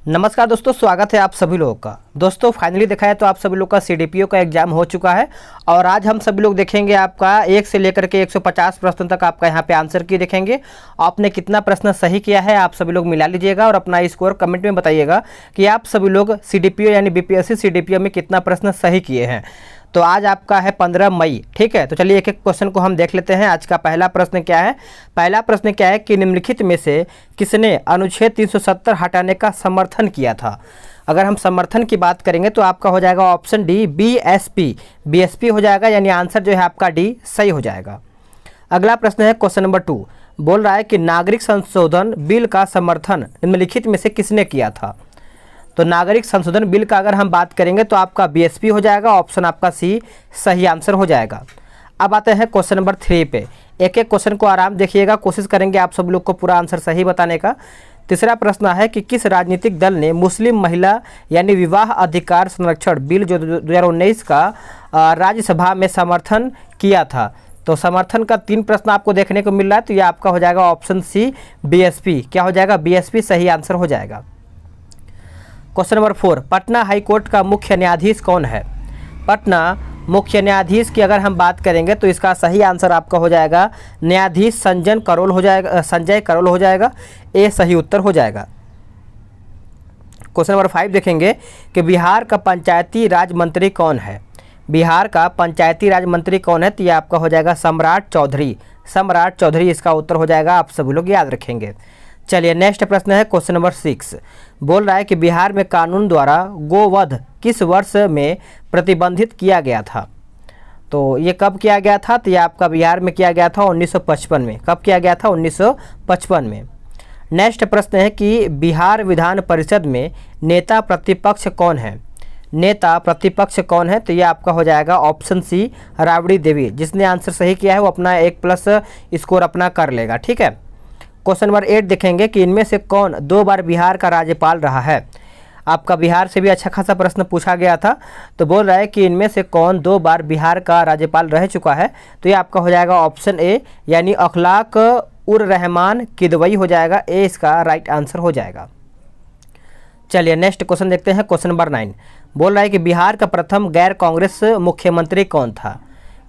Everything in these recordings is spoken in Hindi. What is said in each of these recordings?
नमस्कार दोस्तों, स्वागत है आप सभी लोगों का। दोस्तों फाइनली देखा है तो आप सभी लोग का सीडीपीओ का एग्जाम हो चुका है और आज हम सभी लोग देखेंगे आपका 1 से लेकर के 150 प्रश्न तक आपका यहाँ पे आंसर की देखेंगे। आपने कितना प्रश्न सही किया है आप सभी लोग मिला लीजिएगा और अपना स्कोर कमेंट में बताइएगा कि आप सभी लोग सीडीपीओ यानी बीपीएससी सीडीपीओ में कितना प्रश्न सही किए हैं। तो आज आपका है 15 मई, ठीक है। तो चलिए एक एक क्वेश्चन को हम देख लेते हैं। आज का पहला प्रश्न क्या है? पहला प्रश्न क्या है कि निम्नलिखित में से किसने अनुच्छेद 370 हटाने का समर्थन किया था? अगर हम समर्थन की बात करेंगे तो आपका हो जाएगा ऑप्शन डी बीएसपी। बीएसपी हो जाएगा, यानी आंसर जो है आपका डी सही हो जाएगा। अगला प्रश्न है क्वेश्चन नंबर 2, बोल रहा है कि नागरिक संशोधन बिल का समर्थन निम्नलिखित में से किसने किया था? तो नागरिक संशोधन बिल का अगर हम बात करेंगे तो आपका बीएसपी हो जाएगा, ऑप्शन आपका सी सही आंसर हो जाएगा। अब आते हैं क्वेश्चन नंबर 3 पे। एक एक क्वेश्चन को आराम देखिएगा, कोशिश करेंगे आप सब लोग को पूरा आंसर सही बताने का। तीसरा प्रश्न है कि किस राजनीतिक दल ने मुस्लिम महिला यानी विवाह अधिकार संरक्षण बिल जो 2019 का राज्यसभा में समर्थन किया था? तो समर्थन का 3 प्रश्न आपको देखने को मिल रहा है, तो ये आपका हो जाएगा ऑप्शन सी बीएसपी। क्या हो जाएगा? बीएसपी सही आंसर हो जाएगा। क्वेश्चन नंबर 4, पटना हाईकोर्ट का मुख्य न्यायाधीश कौन है? पटना मुख्य न्यायाधीश की अगर हम बात करेंगे तो इसका सही आंसर आपका हो जाएगा न्यायाधीश संजय करोल हो जाएगा। ए सही उत्तर हो जाएगा। क्वेश्चन नंबर 5 देखेंगे कि बिहार का पंचायती राज मंत्री कौन है? बिहार का पंचायती राज मंत्री कौन है? तो ये आपका हो जाएगा सम्राट चौधरी। सम्राट चौधरी इसका उत्तर हो जाएगा, आप सभी लोग याद रखेंगे। चलिए नेक्स्ट प्रश्न है क्वेश्चन नंबर 6, बोल रहा है कि बिहार में कानून द्वारा गोवध किस वर्ष में प्रतिबंधित किया गया था? तो ये कब किया गया था? तो ये आपका बिहार में किया गया था 1955 में। कब किया गया था? 1955 में। नेक्स्ट प्रश्न है कि बिहार विधान परिषद में नेता प्रतिपक्ष कौन है? नेता प्रतिपक्ष कौन है? तो ये आपका हो जाएगा ऑप्शन सी राबड़ी देवी। जिसने आंसर सही किया है वो अपना 1+ स्कोर अपना कर लेगा, ठीक है। क्वेश्चन नंबर 8 देखेंगे कि इनमें से कौन 2 बार बिहार का राज्यपाल रहा है? आपका बिहार से भी अच्छा खासा प्रश्न पूछा गया था, तो बोल रहा है कि इनमें से कौन 2 बार बिहार का राज्यपाल रह चुका है? तो ये आपका हो जाएगा ऑप्शन ए यानी अखलाक उर रहमान किदवई हो जाएगा। ए इसका राइट आंसर हो जाएगा। चलिए नेक्स्ट क्वेश्चन देखते हैं। क्वेश्चन नंबर 9 बोल रहा है कि बिहार का प्रथम गैर कांग्रेस मुख्यमंत्री कौन था?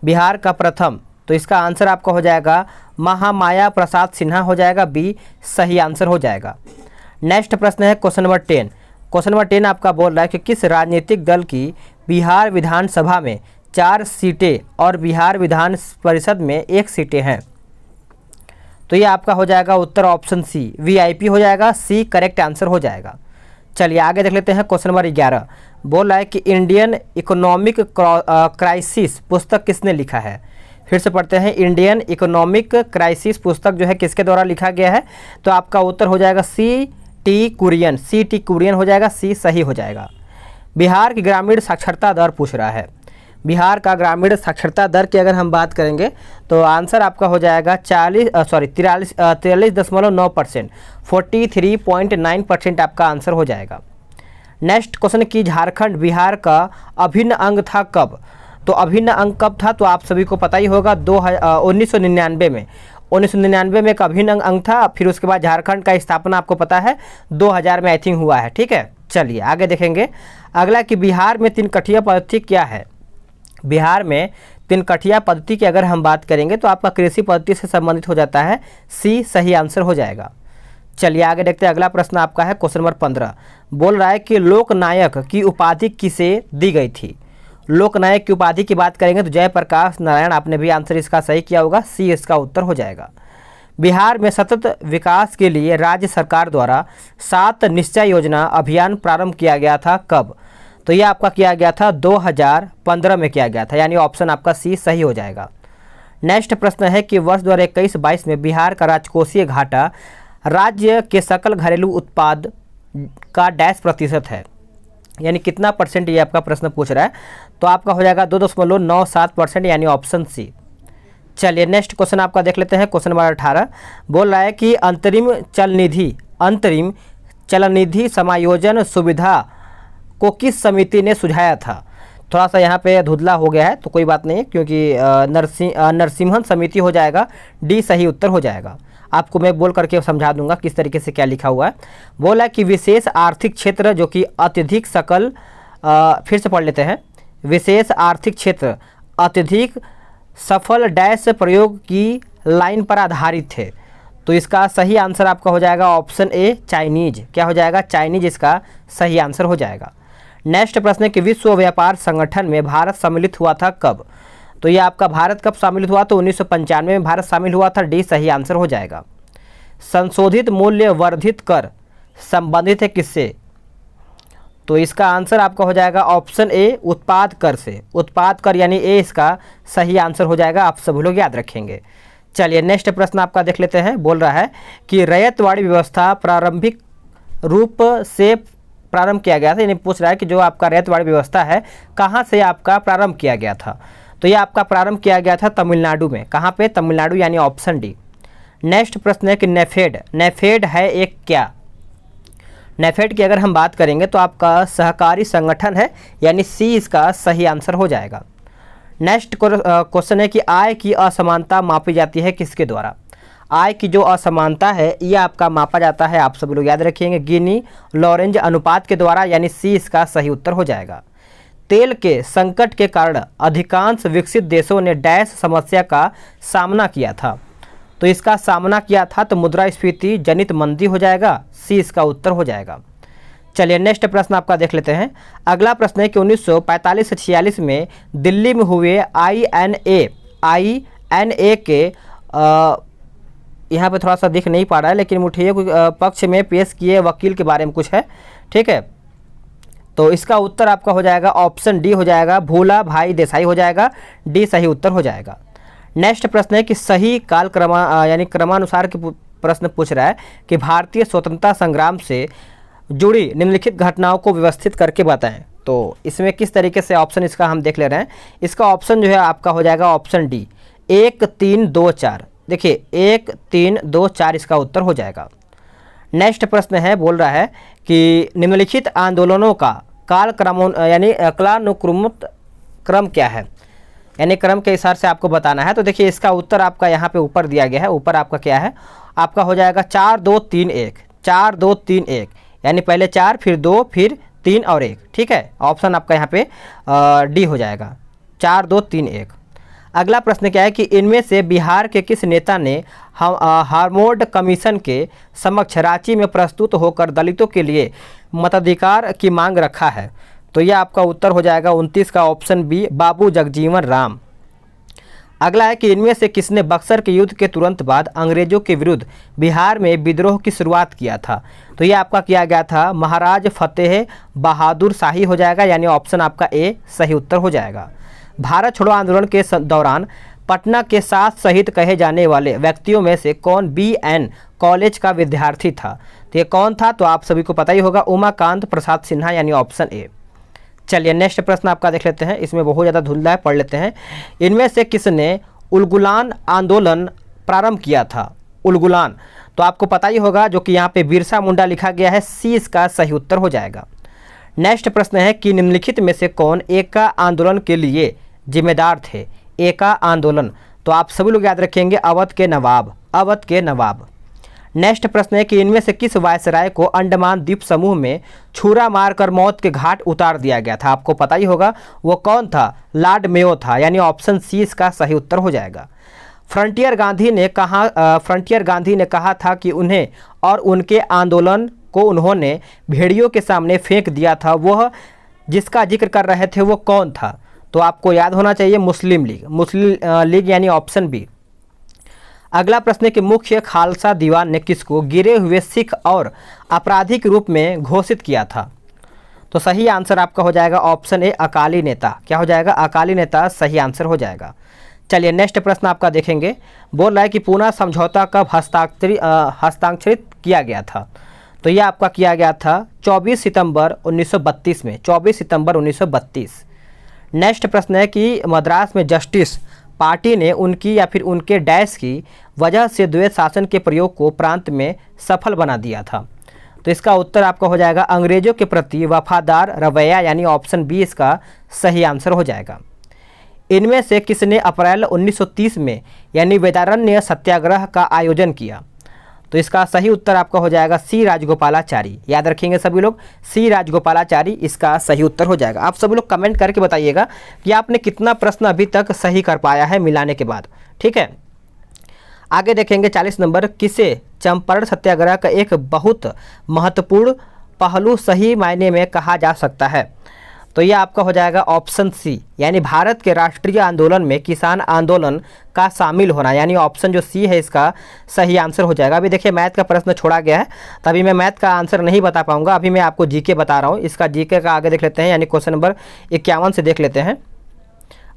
बिहार का प्रथम, तो इसका आंसर आपका हो जाएगा महामाया प्रसाद सिन्हा हो जाएगा। बी सही आंसर हो जाएगा। नेक्स्ट प्रश्न है क्वेश्चन नंबर 10। क्वेश्चन नंबर 10 आपका बोल रहा है कि किस राजनीतिक दल की बिहार विधानसभा में 4 सीटें और बिहार विधान परिषद में 1 सीटें हैं? तो ये आपका हो जाएगा उत्तर ऑप्शन सी वीआईपी हो जाएगा। सी करेक्ट आंसर हो जाएगा। चलिए आगे देख लेते हैं। क्वेश्चन नंबर 11 बोल रहा है कि इंडियन इकोनॉमिक क्राइसिस पुस्तक किसने लिखा है? फिर से पढ़ते हैं, इंडियन इकोनॉमिक क्राइसिस पुस्तक जो है किसके द्वारा लिखा गया है? तो आपका उत्तर हो जाएगा C T Kurian. C T Kurian हो जाएगा। सी सही हो जाएगा। बिहार की ग्रामीण साक्षरता दर पूछ रहा है। बिहार का ग्रामीण साक्षरता दर की अगर हम बात करेंगे तो आंसर आपका हो जाएगा 43.9%। 43.9% आपका आंसर हो जाएगा। नेक्स्ट क्वेश्चन की झारखंड बिहार का अभिन्न अंग था कब? तो अभिन्न अंग कब था? तो आप सभी को पता ही होगा 1999 में। 1999 में एक अभिन्न अंग था। फिर उसके बाद झारखंड का स्थापना आपको पता है 2000 में आई थिंक हुआ है, ठीक है। चलिए आगे देखेंगे। अगला कि बिहार में 3 कठिया पद्धति क्या है? बिहार में 3 कठिया पद्धति की अगर हम बात करेंगे तो आपका कृषि पद्धति से संबंधित हो जाता है। सी सही आंसर हो जाएगा। चलिए आगे देखते हैं। अगला प्रश्न आपका है क्वेश्चन नंबर 15 बोल रहा है कि लोकनायक की उपाधि किसे दी गई थी? लोकनायक की उपाधि की बात करेंगे तो जयप्रकाश नारायण। आपने भी आंसर इसका सही किया होगा। सी इसका उत्तर हो जाएगा। बिहार में सतत विकास के लिए राज्य सरकार द्वारा 7 निश्चय योजना अभियान प्रारंभ किया गया था कब? तो यह आपका किया गया था 2015 में किया गया था, यानी ऑप्शन आपका सी सही हो जाएगा। नेक्स्ट प्रश्न है कि वर्ष 2021-22 में बिहार का राजकोषीय घाटा राज्य के सकल घरेलू उत्पाद का डैश प्रतिशत है, यानी कितना परसेंट? ये आपका प्रश्न पूछ रहा है। तो आपका हो जाएगा 2.97%, यानी ऑप्शन सी। चलिए नेक्स्ट क्वेश्चन आपका देख लेते हैं। क्वेश्चन नंबर 18 बोल रहा है कि अंतरिम चल निधि समायोजन सुविधा को किस समिति ने सुझाया था? थोड़ा सा यहाँ पे धुंधला हो गया है तो कोई बात नहीं, क्योंकि नरसिम्हन समिति हो जाएगा। डी सही उत्तर हो जाएगा। आपको मैं बोल करके समझा दूंगा किस तरीके से क्या लिखा हुआ है। बोला कि विशेष आर्थिक क्षेत्र जो कि अत्यधिक सकल, फिर से पढ़ लेते हैं, विशेष आर्थिक क्षेत्र अत्यधिक सफल डैश प्रयोग की लाइन पर आधारित थे। तो इसका सही आंसर आपका हो जाएगा ऑप्शन ए चाइनीज। क्या हो जाएगा? चाइनीज इसका सही आंसर हो जाएगा। नेक्स्ट प्रश्न है कि विश्व व्यापार संगठन में भारत सम्मिलित हुआ था कब? तो ये आपका भारत कब शामिल हुआ? तो 1995 में भारत शामिल हुआ था। डी सही आंसर हो जाएगा। संशोधित मूल्य वर्धित कर संबंधित है किससे? तो इसका आंसर आपका हो जाएगा ऑप्शन ए उत्पाद कर से। उत्पाद कर यानी ए इसका सही आंसर हो जाएगा। आप सभी लोग याद रखेंगे। चलिए नेक्स्ट प्रश्न आपका देख लेते हैं। बोल रहा है कि रैयतवाड़ी व्यवस्था प्रारंभिक रूप से प्रारंभ किया गया था, यानी पूछ रहा है कि जो आपका रैयतवाड़ी व्यवस्था है कहाँ से आपका प्रारंभ किया गया था? तो ये आपका प्रारंभ किया गया था तमिलनाडु में। कहाँ पे? तमिलनाडु, यानी ऑप्शन डी। नेक्स्ट प्रश्न है कि नेफेड, नेफेड है एक क्या? नेफेड की अगर हम बात करेंगे तो आपका सहकारी संगठन है, यानी सी इसका सही आंसर हो जाएगा। नेक्स्ट क्वेश्चन है कि आय की असमानता मापी जाती है किसके द्वारा? आय की जो असमानता है ये आपका मापा जाता है, आप सभी लोग याद रखेंगे, गिनी लॉरेंज अनुपात के द्वारा, यानी सी इसका सही उत्तर हो जाएगा। तेल के संकट के कारण अधिकांश विकसित देशों ने डैश समस्या का सामना किया था। तो इसका सामना किया था तो मुद्रास्फीति जनित मंदी हो जाएगा। सी इसका उत्तर हो जाएगा। चलिए नेक्स्ट प्रश्न आपका देख लेते हैं। अगला प्रश्न है कि 1945 से 46 में दिल्ली में हुए आईएनए के यहाँ पे थोड़ा सा दिख नहीं पा रहा है, लेकिन मुठिए पक्ष में पेश किए वकील के बारे में कुछ है, ठीक है। तो इसका उत्तर आपका हो जाएगा ऑप्शन डी हो जाएगा, भोला भाई देसाई हो जाएगा। डी सही उत्तर हो जाएगा। नेक्स्ट प्रश्न है कि सही काल यानी क्रमानुसार के प्रश्न पूछ रहा है कि भारतीय स्वतंत्रता संग्राम से जुड़ी निम्नलिखित घटनाओं को व्यवस्थित करके बताएं। तो इसमें किस तरीके से ऑप्शन इसका हम देख ले रहे हैं। इसका ऑप्शन जो है आपका हो जाएगा ऑप्शन डी 1 3 2 4। देखिए 1 3 2 4 इसका उत्तर हो जाएगा। नेक्स्ट प्रश्न है, बोल रहा है कि निम्नलिखित आंदोलनों का काल यानी कालानुक्रमित क्रम क्या है, यानी क्रम के हिसाब से आपको बताना है। तो देखिए इसका उत्तर आपका यहाँ पे ऊपर दिया गया है। ऊपर आपका क्या है, आपका हो जाएगा 4 2 3 1, 4 2 3 1, यानी पहले 4 फिर 2 फिर 3 और 1, ठीक है। ऑप्शन आपका यहाँ पे डी हो जाएगा, 4 2 3 1। अगला प्रश्न क्या है कि इनमें से बिहार के किस नेता ने हार्मोड कमीशन के समक्ष रांची में प्रस्तुत होकर दलितों के लिए मताधिकार की मांग रखा है? तो यह आपका उत्तर हो जाएगा 29 का ऑप्शन बी, बाबू जगजीवन राम। अगला है कि इनमें से किसने बक्सर के युद्ध के तुरंत बाद अंग्रेजों के विरुद्ध बिहार में विद्रोह की शुरुआत किया था? तो यह आपका किया गया था महाराज फतेह बहादुर शाही हो जाएगा, यानी ऑप्शन आपका ए सही उत्तर हो जाएगा। भारत छोड़ो आंदोलन के दौरान पटना के 7 शहीद कहे जाने वाले व्यक्तियों में से कौन BN कॉलेज का विद्यार्थी था? तो ये कौन था? तो आप सभी को पता ही होगा, उमाकांत प्रसाद सिन्हा, यानी ऑप्शन ए। चलिए नेक्स्ट प्रश्न आपका देख लेते हैं। इसमें बहुत ज़्यादा धुंधला है, पढ़ लेते हैं। इनमें से किसने उलगुलान आंदोलन प्रारंभ किया था? उलगुलान तो आपको पता ही होगा, जो कि यहाँ पे बिरसा मुंडा लिखा गया है। सी इसका सही उत्तर हो जाएगा। नेक्स्ट प्रश्न है कि निम्नलिखित में से कौन एका आंदोलन के लिए जिम्मेदार थे? एका आंदोलन तो आप सभी लोग याद रखेंगे, अवध के नवाब, अवध के नवाब। नेक्स्ट प्रश्न है कि इनमें से किस वायसराय को अंडमान द्वीप समूह में छुरा मारकर मौत के घाट उतार दिया गया था? आपको पता ही होगा वो कौन था, लॉर्ड मेयो था, यानी ऑप्शन सी इसका सही उत्तर हो जाएगा। फ्रंटियर गांधी ने कहा था कि उन्हें और उनके आंदोलन को उन्होंने भेड़ियों के सामने फेंक दिया था, वह जिसका जिक्र कर रहे थे वो कौन था? तो आपको याद होना चाहिए मुस्लिम लीग, यानी ऑप्शन बी। अगला प्रश्न है कि मुख्य खालसा दीवान ने किसको गिरे हुए सिख और आपराधिक के रूप में घोषित किया था? तो सही आंसर आपका हो जाएगा ऑप्शन ए, अकाली नेता। क्या हो जाएगा? अकाली नेता सही आंसर हो जाएगा। चलिए नेक्स्ट प्रश्न आपका देखेंगे। बोल रहा है कि पूना समझौता कब हस्ताक्षरित किया गया था? तो यह आपका किया गया था 24 सितंबर 1932 में, 24 सितंबर 1932। नेक्स्ट प्रश्न है कि मद्रास में जस्टिस पार्टी ने उनकी या फिर उनके डैश की वजह से द्वैत शासन के प्रयोग को प्रांत में सफल बना दिया था? तो इसका उत्तर आपका हो जाएगा अंग्रेजों के प्रति वफादार रवैया, यानी ऑप्शन बी इसका सही आंसर हो जाएगा। इनमें से किसने अप्रैल 1930 में यानी वेदारण्य सत्याग्रह का आयोजन किया? तो इसका सही उत्तर आपका हो जाएगा सी राजगोपालाचारी। याद रखेंगे सभी लोग, सी राजगोपालाचारी इसका सही उत्तर हो जाएगा। आप सभी लोग कमेंट करके बताइएगा कि आपने कितना प्रश्न अभी तक सही कर पाया है मिलाने के बाद, ठीक है। आगे देखेंगे 40 नंबर, किसे चंपारण सत्याग्रह का एक बहुत महत्वपूर्ण पहलू सही मायने में कहा जा सकता है? तो ये आपका हो जाएगा ऑप्शन सी, यानी भारत के राष्ट्रीय आंदोलन में किसान आंदोलन का शामिल होना, यानी ऑप्शन जो सी है इसका सही आंसर हो जाएगा। अभी देखिए मैथ का प्रश्न छोड़ा गया है, तभी मैं मैथ का आंसर नहीं बता पाऊंगा। अभी मैं आपको जीके बता रहा हूँ, इसका जीके का आगे देख लेते हैं, यानी क्वेश्चन नंबर 51 से देख लेते हैं।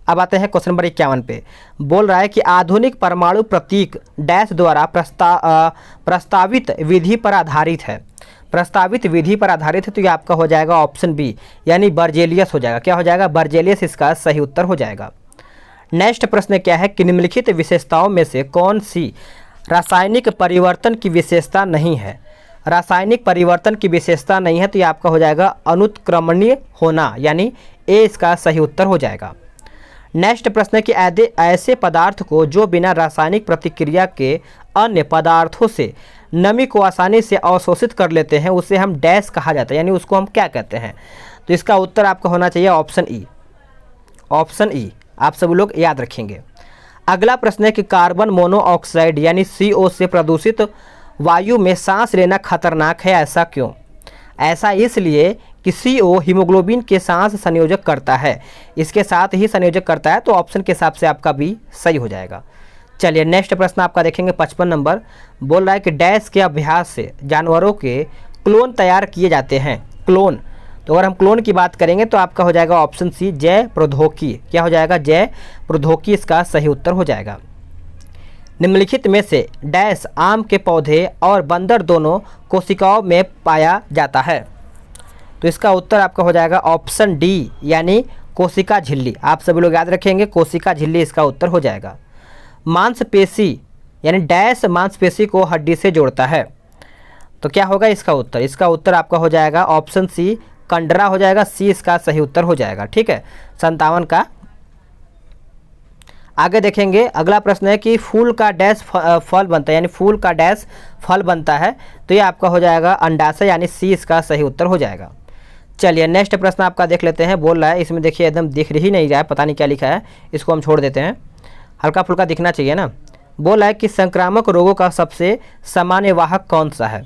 अब आते हैं क्वेश्चन नंबर 51 पे। बोल रहा है कि आधुनिक परमाणु प्रतीक डैश द्वारा प्रस्तावित विधि पर आधारित है। प्रस्तावित विधि पर आधारित है, तो ये आपका हो जाएगा ऑप्शन बी, यानी बर्जेलियस हो जाएगा। क्या हो जाएगा? बर्जेलियस इसका सही उत्तर हो जाएगा। नेक्स्ट प्रश्न क्या है कि निम्नलिखित विशेषताओं में से कौन सी रासायनिक परिवर्तन की विशेषता नहीं है? रासायनिक परिवर्तन की विशेषता नहीं है, तो ये आपका हो जाएगा अनुत्क्रमणीय होना, यानी ए इसका सही उत्तर हो जाएगा। नेक्स्ट प्रश्न है कि ऐसे पदार्थ को जो बिना रासायनिक प्रतिक्रिया के अन्य पदार्थों से नमी को आसानी से अवशोषित कर लेते हैं, उसे हम डैश कहा जाता है, यानी उसको हम क्या कहते हैं? तो इसका उत्तर आपका होना चाहिए ऑप्शन ई। ऑप्शन ई आप सब लोग याद रखेंगे। अगला प्रश्न है कि कार्बन मोनोऑक्साइड यानी CO से प्रदूषित वायु में सांस लेना खतरनाक है, ऐसा क्यों? ऐसा इसलिए कि CO हीमोग्लोबिन के सांस संयोजक करता है, इसके साथ ही संयोजक करता है, तो ऑप्शन के हिसाब से आपका भी सही हो जाएगा। चलिए नेक्स्ट प्रश्न आपका देखेंगे 55 नंबर। बोल रहा है कि डैश के अभ्यास से जानवरों के क्लोन तैयार किए जाते हैं। क्लोन, तो अगर हम क्लोन की बात करेंगे तो आपका हो जाएगा ऑप्शन सी जैव प्रौद्योगिकी। क्या हो जाएगा? जैव प्रौद्योगिकी इसका सही उत्तर हो जाएगा। निम्नलिखित में से डैश आम के पौधे और बंदर दोनों कोशिकाओं में पाया जाता है? तो इसका उत्तर आपका हो जाएगा ऑप्शन डी, यानी कोशिका झिल्ली। आप सभी लोग याद रखेंगे, कोशिका झिल्ली इसका उत्तर हो जाएगा। मांसपेशी यानी डैश मांसपेशी को हड्डी से जोड़ता है, तो क्या होगा इसका उत्तर? इसका उत्तर आपका हो जाएगा ऑप्शन सी कंडरा हो जाएगा, सी इसका सही उत्तर हो जाएगा, ठीक है। 57 का आगे देखेंगे। अगला प्रश्न है कि फूल का डैश फल बनता है, यानी फूल का डैश फल बनता है, तो ये आपका हो जाएगा अंडाशय, यानी सी इसका सही उत्तर हो जाएगा। चलिए नेक्स्ट प्रश्न आपका देख लेते हैं। बोल रहा है, इसमें देखिए एकदम दिख ही नहीं रहा है, पता नहीं क्या लिखा है, इसको हम छोड़ देते हैं, हल्का फुल्का दिखना चाहिए ना। बोल रहा है कि संक्रामक रोगों का सबसे सामान्य वाहक कौन सा है?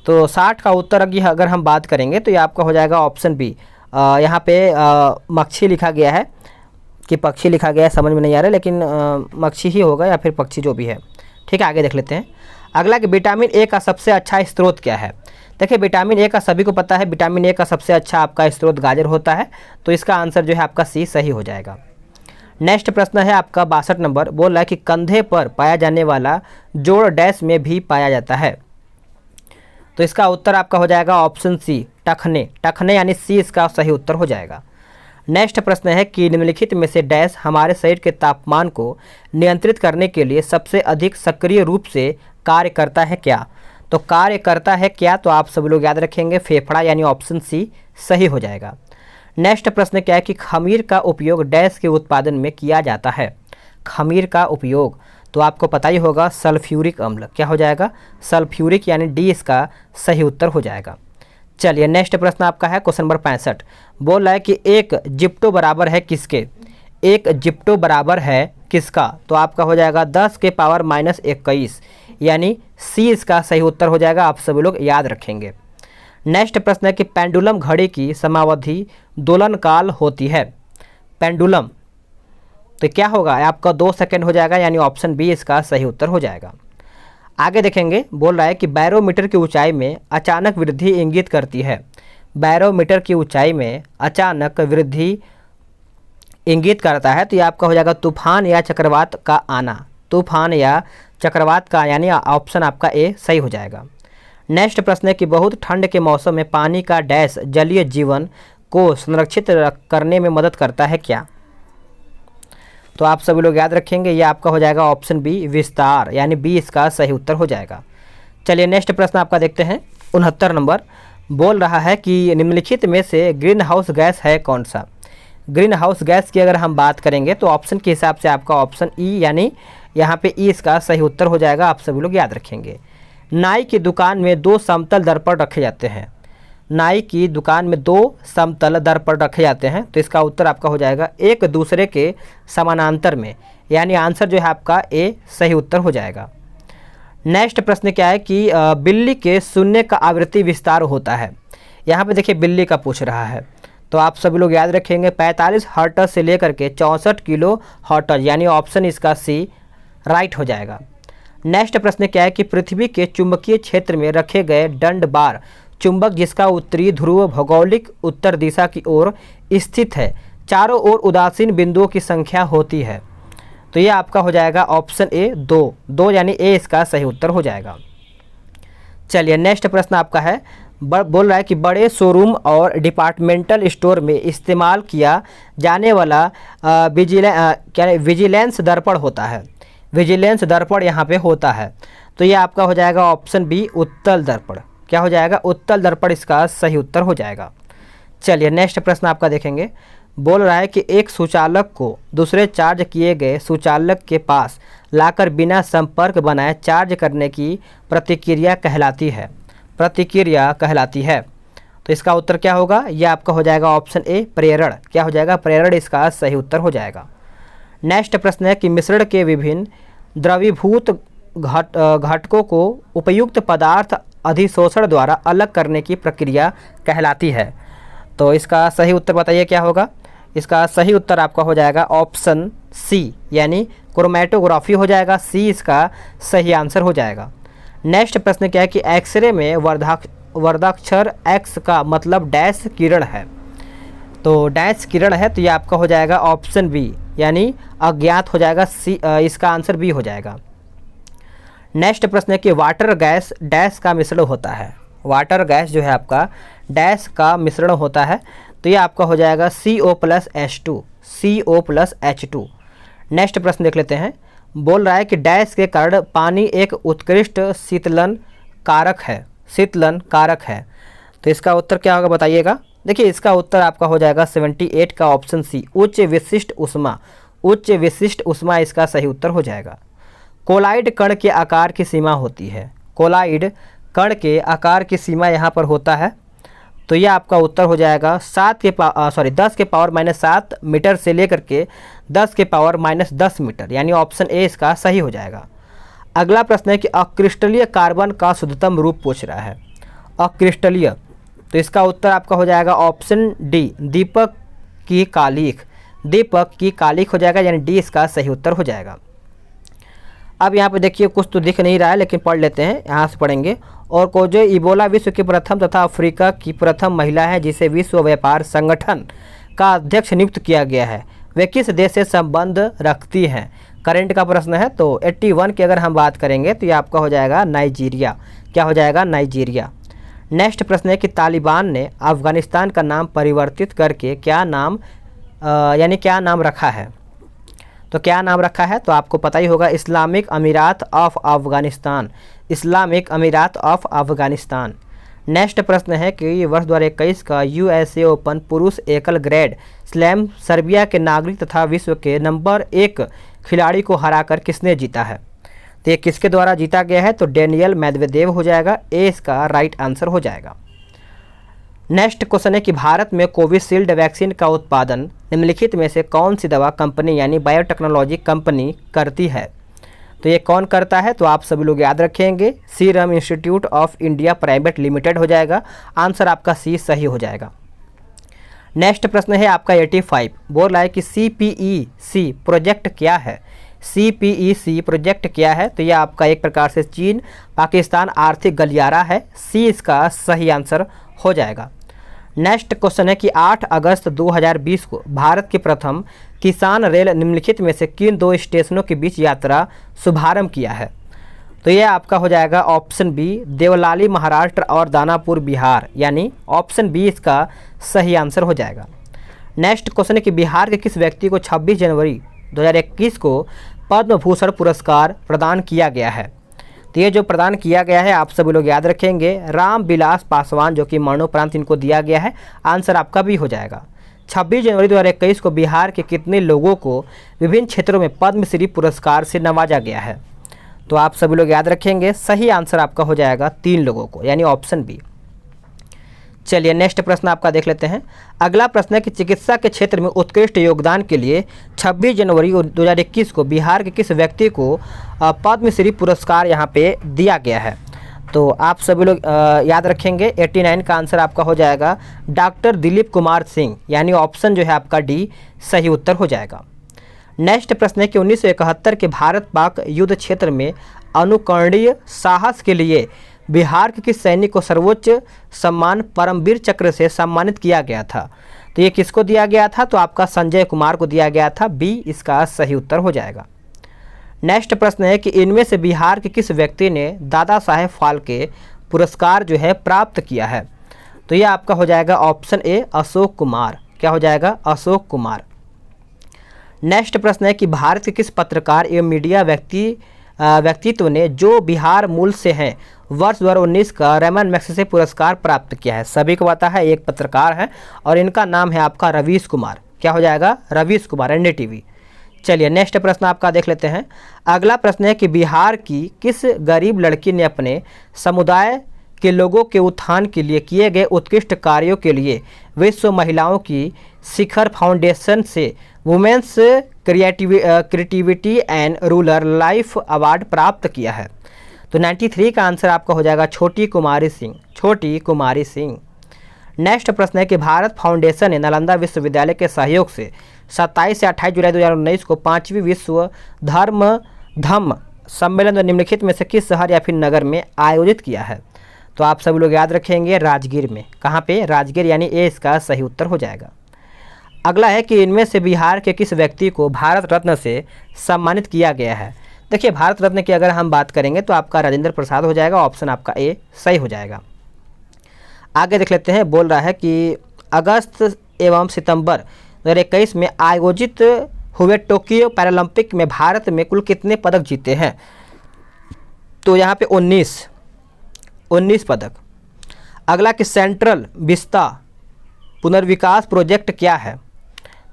तो 60 का उत्तर अगर हम बात करेंगे तो ये आपका हो जाएगा ऑप्शन बी। यहाँ पे मक्खी लिखा गया है कि पक्षी लिखा गया है, समझ में नहीं आ रहा है, लेकिन मक्खी ही होगा या फिर पक्षी जो भी है, ठीक है। आगे देख लेते हैं। अगला कि विटामिन ए का सबसे अच्छा स्रोत क्या है? देखिए विटामिन ए का सभी को पता है, विटामिन ए का सबसे अच्छा आपका स्रोत गाजर होता है, तो इसका आंसर जो है आपका सी सही हो जाएगा। नेक्स्ट प्रश्न है आपका 62 नंबर। बोल रहा है कि कंधे पर पाया जाने वाला जोड़ डैश में भी पाया जाता है, तो इसका उत्तर आपका हो जाएगा ऑप्शन सी टखने। टखने यानी सी इसका सही उत्तर हो जाएगा। नेक्स्ट प्रश्न है कि निम्नलिखित में से डैश हमारे शरीर के तापमान को नियंत्रित करने के लिए सबसे अधिक सक्रिय रूप से कार्य करता है क्या? तो कार्य करता है क्या, तो आप सभी लोग याद रखेंगे फेफड़ा, यानी ऑप्शन सी सही हो जाएगा। नेक्स्ट प्रश्न क्या है कि खमीर का उपयोग डैश के उत्पादन में किया जाता है? खमीर का उपयोग, तो आपको पता ही होगा सल्फ्यूरिक अम्ल। क्या हो जाएगा? सल्फ्यूरिक, यानी डी इसका सही उत्तर हो जाएगा। चलिए नेक्स्ट प्रश्न आपका है क्वेश्चन नंबर 65। बोल रहा है कि एक जिप्टो बराबर है किसके? एक जिप्टो बराबर है किसका? तो आपका हो जाएगा 10 के पावर -21, यानी सी इसका सही उत्तर हो जाएगा। आप सभी लोग याद रखेंगे। नेक्स्ट प्रश्न है कि पेंडुलम घड़ी की समावधि दोलन काल होती है। पेंडुलम, तो क्या होगा? आपका 2 सेकंड हो जाएगा, यानी ऑप्शन बी इसका सही उत्तर हो जाएगा। आगे देखेंगे। बोल रहा है कि बैरोमीटर की ऊंचाई में अचानक वृद्धि इंगित करती है। बैरोमीटर की ऊंचाई में अचानक वृद्धि इंगित करता है, तो ये आपका हो जाएगा तूफान या चक्रवात का आना। तूफान या चक्रवात का, यानी ऑप्शन आपका ए सही हो जाएगा। नेक्स्ट प्रश्न है कि बहुत ठंड के मौसम में पानी का डैश जलीय जीवन को संरक्षित करने में मदद करता है क्या? तो आप सभी लोग याद रखेंगे, ये आपका हो जाएगा ऑप्शन बी विस्तार, यानी बी इसका सही उत्तर हो जाएगा। चलिए नेक्स्ट प्रश्न आपका देखते हैं 69 नंबर। बोल रहा है कि निम्नलिखित में से ग्रीन हाउस गैस है कौन सा? ग्रीन हाउस गैस की अगर हम बात करेंगे तो ऑप्शन के हिसाब से आपका ऑप्शन ई, यानी यहाँ पे ई इसका सही उत्तर हो जाएगा। आप सभी लोग याद रखेंगे। नाई की दुकान में दो समतल दर्पण रखे जाते हैं। नाई की दुकान में दो समतल दर्पण रखे जाते हैं, तो इसका उत्तर आपका हो जाएगा एक दूसरे के समानांतर में, यानी आंसर जो है आपका ए सही उत्तर हो जाएगा। नेक्स्ट प्रश्न क्या है कि बिल्ली के शून्य का आवृत्ति विस्तार होता है। यहाँ पे देखिए बिल्ली का पूछ रहा है, तो आप सभी लोग याद रखेंगे 45 हर्ट्ज से लेकर के 64 किलो हर्ट्ज, यानी ऑप्शन इसका सी राइट हो जाएगा। नेक्स्ट प्रश्न क्या है कि पृथ्वी के चुंबकीय क्षेत्र में रखे गए दंड बार चुंबक जिसका उत्तरी ध्रुव भौगोलिक उत्तर दिशा की ओर स्थित है, चारों ओर उदासीन बिंदुओं की संख्या होती है। तो ये आपका हो जाएगा ऑप्शन ए दो, यानी ए इसका सही उत्तर हो जाएगा। चलिए नेक्स्ट प्रश्न आपका है, बोल रहा है कि बड़े शोरूम और डिपार्टमेंटल स्टोर में इस्तेमाल किया जाने वाला विजिलेंस दर्पण होता है। विजिलेंस दर्पण यहाँ पे होता है, तो ये आपका हो जाएगा ऑप्शन बी उत्तल दर्पण। क्या हो जाएगा? उत्तल दर्पण इसका सही उत्तर हो जाएगा। चलिए नेक्स्ट प्रश्न आपका देखेंगे, बोल रहा है कि एक सुचालक को दूसरे चार्ज किए गए सुचालक के पास लाकर बिना संपर्क बनाए चार्ज करने की प्रतिक्रिया कहलाती है। प्रतिक्रिया कहलाती है, तो इसका उत्तर क्या होगा? यह आपका हो जाएगा ऑप्शन ए प्रेरण। क्या हो जाएगा? प्रेरण इसका सही उत्तर हो जाएगा। नेक्स्ट प्रश्न है कि मिश्रण के विभिन्न द्रवीभूत घटकों को उपयुक्त पदार्थ अधिशोषण द्वारा अलग करने की प्रक्रिया कहलाती है। तो इसका सही उत्तर बताइए क्या होगा? इसका सही उत्तर आपका हो जाएगा ऑप्शन सी, यानी क्रोमेटोग्राफी हो जाएगा। सी इसका सही आंसर हो जाएगा। नेक्स्ट प्रश्न क्या है कि एक्सरे में वर्धाक्षर एक्स का मतलब डैश किरण है। तो डैश किरण है, तो ये आपका हो जाएगा ऑप्शन बी, यानी अज्ञात हो जाएगा। सी इसका आंसर बी हो जाएगा। नेक्स्ट प्रश्न है कि वाटर गैस डैश का मिश्रण होता है। वाटर गैस जो है आपका डैश का मिश्रण होता है, तो ये आपका हो जाएगा CO+H2। CO+H2। नेक्स्ट प्रश्न देख लेते हैं, बोल रहा है कि डैश के कारण पानी एक उत्कृष्ट शीतलन कारक है। शीतलन कारक है, तो इसका उत्तर क्या होगा बताइएगा? देखिए इसका उत्तर आपका हो जाएगा 78 का ऑप्शन सी उच्च विशिष्ट ऊष्मा। उच्च विशिष्ट ऊष्मा इसका सही उत्तर हो जाएगा। कोलाइड कण के आकार की सीमा होती है। कोलाइड कण के आकार की सीमा यहाँ पर होता है, तो यह आपका उत्तर हो जाएगा 10 के पावर -7 मीटर से लेकर के 10 के पावर -10 मीटर, यानी ऑप्शन ए इसका सही हो जाएगा। अगला प्रश्न है कि अक्रिस्टलीय कार्बन का शुद्धतम रूप पूछ रहा है। अक्रिस्टलीय, तो इसका उत्तर आपका हो जाएगा ऑप्शन डी दीपक की कालिख। दीपक की कालिख हो जाएगा, यानी डी इसका सही उत्तर हो जाएगा। अब यहाँ पे देखिए कुछ तो दिख नहीं रहा है, लेकिन पढ़ लेते हैं, यहाँ से पढ़ेंगे। और कोजो इबोला विश्व की प्रथम तथा अफ्रीका की प्रथम महिला है जिसे विश्व व्यापार संगठन का अध्यक्ष नियुक्त किया गया है। वे किस देश से संबंध रखती हैं? करंट का प्रश्न है, तो 81 की अगर हम बात करेंगे तो ये आपका हो जाएगा नाइजीरिया। क्या हो जाएगा? नाइजीरिया। नेक्स्ट प्रश्न है कि तालिबान ने अफगानिस्तान का नाम परिवर्तित करके क्या नाम क्या नाम रखा है? तो क्या नाम रखा है? तो आपको पता ही होगा, इस्लामिक अमीरात ऑफ अफगानिस्तान। इस्लामिक अमीरात ऑफ अफगानिस्तान। नेक्स्ट प्रश्न है कि वर्ष 2021 का USA ओपन पुरुष एकल ग्रैंड स्लैम सर्बिया के नागरिक तथा विश्व के नंबर 1 खिलाड़ी को हराकर किसने जीता है? तो ये किसके द्वारा जीता गया है? तो डेनियल मेदवेदेव हो जाएगा। ए इसका राइट आंसर हो जाएगा। नेक्स्ट क्वेश्चन है कि भारत में कोविशील्ड वैक्सीन का उत्पादन निम्नलिखित में से कौन सी दवा कंपनी यानी बायोटेक्नोलॉजी कंपनी करती है? तो ये कौन करता है? तो आप सभी लोग याद रखेंगे, serum institute of India private limited हो जाएगा। आंसर आपका सी सही हो जाएगा। नेक्स्ट प्रश्न है आपका 85, बोल रहा है कि CPEC प्रोजेक्ट क्या है? CPEC प्रोजेक्ट क्या है? तो यह आपका एक प्रकार से चीन पाकिस्तान आर्थिक गलियारा है। सी इसका सही आंसर हो जाएगा। नेक्स्ट क्वेश्चन है कि 8 अगस्त 2020 को भारत की प्रथम किसान रेल निम्नलिखित में से किन दो स्टेशनों के बीच यात्रा शुभारंभ किया है? तो यह आपका हो जाएगा ऑप्शन बी देवलाली महाराष्ट्र और दानापुर बिहार, यानी ऑप्शन बी इसका सही आंसर हो जाएगा। नेक्स्ट क्वेश्चन है कि बिहार के किस व्यक्ति को 26 जनवरी 2021 को पद्म भूषण पुरस्कार प्रदान किया गया है? तो ये जो प्रदान किया गया है आप सभी लोग याद रखेंगे, रामविलास पासवान, जो कि मरणोपरांत इनको दिया गया है। आंसर आपका भी हो जाएगा। 26 जनवरी 2021 को बिहार के कितने लोगों को विभिन्न क्षेत्रों में पद्मश्री पुरस्कार से नवाजा गया है? तो आप सभी लोग याद रखेंगे, सही आंसर आपका हो जाएगा 3 लोगों को, यानी ऑप्शन बी। चलिए नेक्स्ट प्रश्न आपका देख लेते हैं। अगला प्रश्न है कि चिकित्सा के क्षेत्र में उत्कृष्ट योगदान के लिए 26 जनवरी 2021 को बिहार के किस व्यक्ति को पद्मश्री पुरस्कार यहाँ पे दिया गया है? तो आप सभी लोग याद रखेंगे 89 का आंसर आपका हो जाएगा डॉक्टर दिलीप कुमार सिंह, यानी ऑप्शन जो है आपका डी सही उत्तर हो जाएगा। नेक्स्ट प्रश्न है कि 1971 के भारत पाक युद्ध क्षेत्र में अनुकरणीय साहस के लिए बिहार के किस सैनिक को सर्वोच्च सम्मान परमवीर चक्र से सम्मानित किया गया था? तो ये किसको दिया गया था? तो आपका संजय कुमार को दिया गया था, बी इसका सही उत्तर हो जाएगा। नेक्स्ट प्रश्न है कि इनमें से बिहार के किस व्यक्ति ने दादा साहेब फाल्के पुरस्कार जो है प्राप्त किया है? तो ये आपका हो जाएगा ऑप्शन ए अशोक कुमार। क्या हो जाएगा? अशोक कुमार। नेक्स्ट प्रश्न है कि भारत के किस पत्रकार एवं मीडिया व्यक्तित्व ने जो बिहार मूल से हैं वर्ष 2019 का रेमन मैग्सेसे पुरस्कार प्राप्त किया है? सभी को पता है, एक पत्रकार है और इनका नाम है आपका रवीश कुमार। क्या हो जाएगा? रवीश कुमार, एनडीटीवी। चलिए नेक्स्ट प्रश्न आपका देख लेते हैं। अगला प्रश्न है कि बिहार की किस गरीब लड़की ने अपने समुदाय के लोगों के उत्थान के लिए किए गए उत्कृष्ट कार्यों के लिए विश्व महिलाओं की शिखर फाउंडेशन से women's creativity and rural life award प्राप्त किया है? तो 93 का आंसर आपका हो जाएगा छोटी कुमारी सिंह। छोटी कुमारी सिंह। नेक्स्ट प्रश्न है कि भारत फाउंडेशन ने नालंदा विश्वविद्यालय के सहयोग से 27 से 28 जुलाई 2019 को 5वीं विश्व धम्म सम्मेलन निम्नलिखित में से किस शहर या फिर नगर में आयोजित किया है? तो आप सभी लोग याद रखेंगे राजगीर में। कहाँ पे? राजगीर, यानी ए इसका सही उत्तर हो जाएगा। अगला है कि इनमें से बिहार के किस व्यक्ति को भारत रत्न से सम्मानित किया गया है? देखिए भारत रत्न की अगर हम बात करेंगे तो आपका राजेंद्र प्रसाद हो जाएगा, ऑप्शन आपका ए सही हो जाएगा। आगे देख लेते हैं। बोल रहा है कि अगस्त एवं सितंबर 2021 में आयोजित हुए टोक्यो पैरालंपिक में भारत में कुल कितने पदक जीते हैं? तो यहाँ पे 19 पदक। अगला कि सेंट्रल विस्ता पुनर्विकास प्रोजेक्ट क्या है?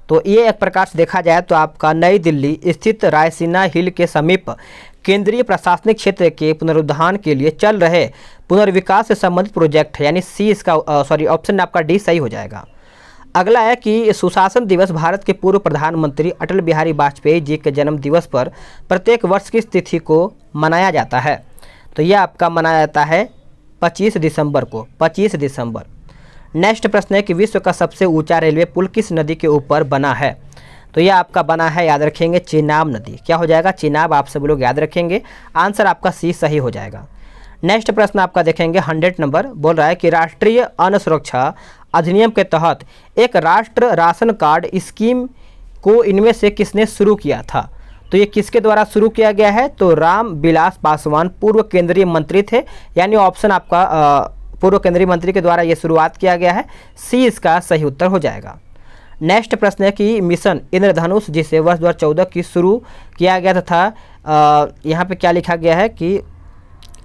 तो ये एक प्रकार से देखा जाए तो आपका नई दिल्ली स्थित रायसीना हिल के समीप केंद्रीय प्रशासनिक क्षेत्र के पुनरुद्धार के लिए चल रहे पुनर्विकास से संबंधित प्रोजेक्ट है, यानी सी इसका ऑप्शन आपका डी सही हो जाएगा। अगला है कि सुशासन दिवस भारत के पूर्व प्रधानमंत्री अटल बिहारी वाजपेयी जी के जन्म दिवस पर प्रत्येक वर्ष किस तिथि को मनाया जाता है? तो यह आपका मनाया जाता है 25 दिसंबर को, 25 दिसंबर। नेक्स्ट प्रश्न है कि विश्व का सबसे ऊंचा रेलवे पुल किस नदी के ऊपर बना है? तो यह आपका बना है, याद रखेंगे, चेनाब नदी। क्या हो जाएगा? चेनाब। आप सभी लोग याद रखेंगे, आंसर आपका सी सही हो जाएगा। नेक्स्ट प्रश्न आपका देखेंगे 100 नंबर। बोल रहा है कि राष्ट्रीय अन्न सुरक्षा अधिनियम के तहत एक राष्ट्र राशन कार्ड स्कीम को इनमें से किसने शुरू किया था? तो ये किसके द्वारा शुरू किया गया है? तो राम विलास पासवान पूर्व केंद्रीय मंत्री थे, यानी ऑप्शन आपका पूर्व केंद्रीय मंत्री के द्वारा ये शुरुआत किया गया है, सी इसका सही उत्तर हो जाएगा। नेक्स्ट प्रश्न है कि मिशन इंद्रधनुष जिसे वर्ष 2014 की शुरू किया गया था, यहाँ पे क्या लिखा गया है कि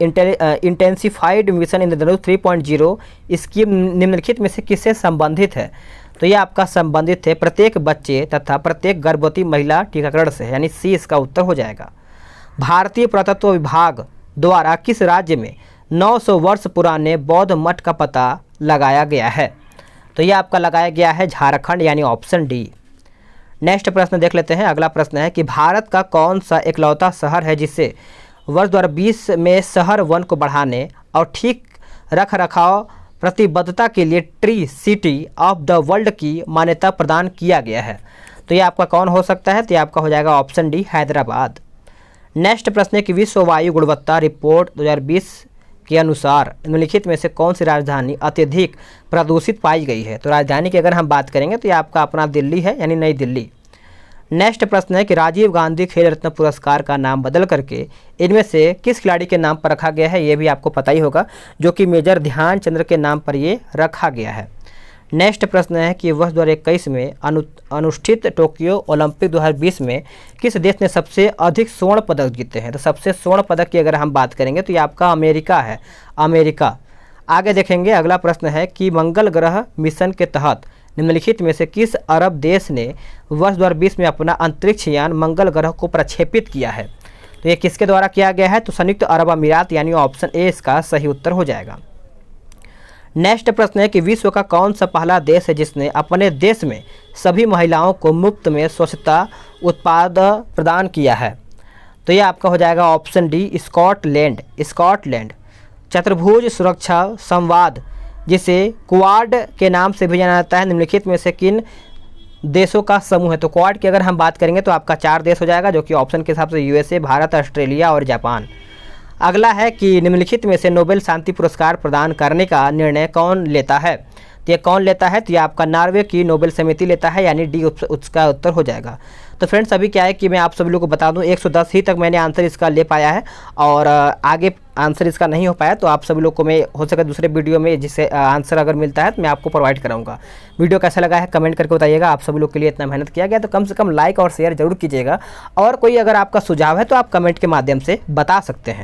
इंटेंसिफाइड मिशन इंद्रधनुष 3.0 स्कीम निम्नलिखित में से किससे संबंधित है? तो यह आपका संबंधित है प्रत्येक बच्चे तथा प्रत्येक गर्भवती महिला टीकाकरण से, यानी सी इसका उत्तर हो जाएगा। भारतीय पुरातत्व विभाग द्वारा किस राज्य में 900 वर्ष पुराने बौद्ध मठ का पता लगाया गया है? तो यह आपका लगाया गया है झारखंड, यानी ऑप्शन डी। नेक्स्ट प्रश्न देख लेते हैं। अगला प्रश्न है कि भारत का कौन सा इकलौता शहर है जिसे वर्ष 2020 में शहर वन को बढ़ाने और ठीक रख रखाव प्रतिबद्धता के लिए tree city of the world की मान्यता प्रदान किया गया है? तो ये आपका कौन हो सकता है? तो ये आपका हो जाएगा ऑप्शन डी, हैदराबाद। नेक्स्ट प्रश्न है कि विश्व वायु गुणवत्ता रिपोर्ट 2020 के अनुसार निम्नलिखित में से कौन सी राजधानी अत्यधिक प्रदूषित पाई गई है? तो राजधानी की अगर हम बात करेंगे तो ये आपका अपना दिल्ली है, यानी नई दिल्ली। नेक्स्ट प्रश्न है कि राजीव गांधी खेल रत्न पुरस्कार का नाम बदल करके इनमें से किस खिलाड़ी के नाम पर रखा गया है? ये भी आपको पता ही होगा, जो कि मेजर ध्यानचंद्र के नाम पर ये रखा गया है। नेक्स्ट प्रश्न है कि वर्ष 2021 में अनुष्ठित टोक्यो ओलंपिक 2020 में किस देश ने सबसे अधिक स्वर्ण पदक जीते हैं? तो सबसे स्वर्ण पदक की अगर हम बात करेंगे तो ये आपका अमेरिका है, अमेरिका। आगे देखेंगे। अगला प्रश्न है कि मंगल ग्रह मिशन के तहत निम्नलिखित में से किस अरब देश ने वर्ष 2020 में अपना अंतरिक्ष यान मंगल ग्रह को प्रक्षेपित किया है? तो ये किसके द्वारा किया गया है? तो संयुक्त अरब अमीरात, यानी ऑप्शन ए इसका सही उत्तर हो जाएगा। नेक्स्ट प्रश्न है कि विश्व का कौन सा पहला देश है जिसने अपने देश में सभी महिलाओं को मुफ्त में स्वच्छता उत्पाद प्रदान किया है? तो ये आपका हो जाएगा ऑप्शन डी, स्कॉटलैंड। स्कॉटलैंड चतुर्भुज सुरक्षा संवाद, जिसे क्वाड के नाम से भी जाना जाता है, निम्नलिखित में से किन देशों का समूह है? तो क्वाड की अगर हम बात करेंगे तो आपका 4 देश हो जाएगा, जो कि ऑप्शन के हिसाब से यूएसए, भारत, ऑस्ट्रेलिया और जापान। अगला है कि निम्नलिखित में से नोबेल शांति पुरस्कार प्रदान करने का निर्णय कौन लेता है? तो ये कौन लेता है? तो ये आपका नॉर्वे की नोबेल समिति लेता है, यानी डी उसका उत्तर हो जाएगा। तो फ्रेंड्स अभी क्या है कि मैं आप सभी लोगों को बता दूं 110 ही तक मैंने आंसर इसका ले पाया है, और आगे आंसर इसका नहीं हो पाया तो आप सभी लोग को मैं हो सके दूसरे वीडियो में जिससे आंसर अगर मिलता है तो मैं आपको प्रोवाइड कराऊंगा। वीडियो कैसा लगा है कमेंट करके बताइएगा। आप सभी लोग के लिए इतना मेहनत किया गया तो कम से कम लाइक और शेयर जरूर कीजिएगा, और कोई अगर आपका सुझाव है तो आप कमेंट के माध्यम से बता सकते हैं।